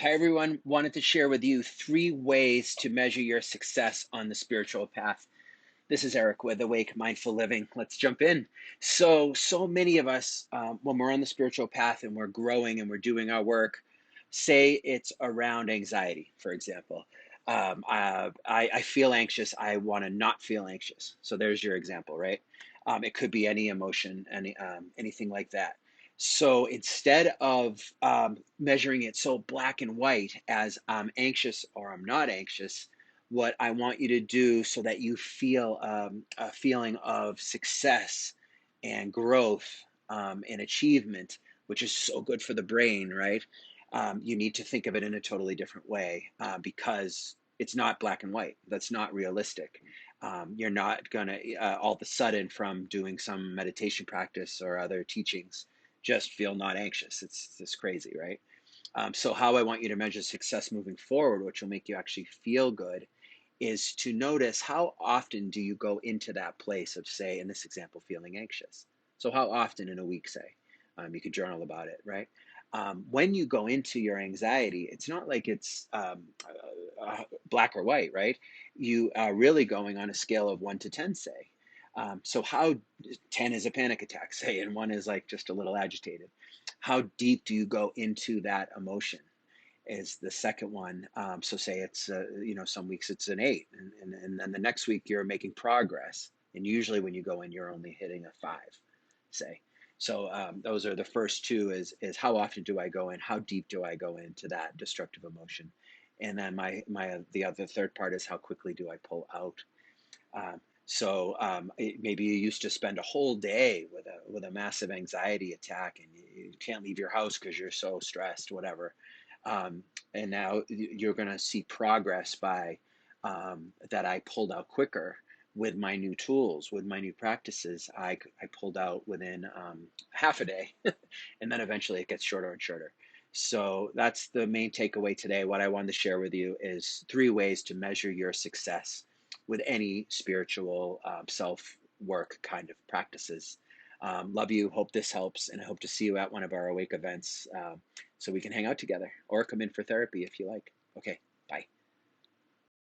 Hi, everyone. Wanted to share with you 3 ways to measure your success on the spiritual path. This is Erik with Awake Mindful Living. Let's jump in. So many of us, when we're on the spiritual path and we're growing and we're doing our work, say it's around anxiety, for example. I feel anxious. I want to not feel anxious. So there's your example, right? It could be any emotion, anything like that. So instead of measuring it so black and white as I'm anxious or I'm not anxious, what I want you to do so that you feel a feeling of success and growth and achievement, which is so good for the brain, right? You need to think of it in a totally different way because it's not black and white. That's not realistic. You're not going to all of a sudden from doing some meditation practice or other teachings just feel not anxious. It's just crazy, right? So how I want you to measure success moving forward, which will make you actually feel good, is to notice how often do you go into that place of, say, in this example, feeling anxious. So how often in a week, say, you could journal about it, right? When you go into your anxiety, it's not like it's black or white, right? You are really going on a scale of 1 to 10, say. So how 10 is a panic attack, say, and one is like just a little agitated. How deep do you go into that emotion? Is the second one. So say it's some weeks it's an 8, and then the next week you're making progress. And usually when you go in, you're only hitting a 5, say. So those are the first two. Is how often do I go in? How deep do I go into that destructive emotion? And then the other third part is how quickly do I pull out? Maybe you used to spend a whole day with a massive anxiety attack, and you can't leave your house because you're so stressed, whatever. And now you're going to see progress by that. I pulled out quicker with my new tools, with my new practices. I pulled out within half a day, and then eventually it gets shorter and shorter. So that's the main takeaway today. What I wanted to share with you is 3 ways to measure your success with any spiritual self work kind of practices. Love you. Hope this helps. And I hope to see you at one of our Awake events so we can hang out together or come in for therapy if you like. Okay, bye.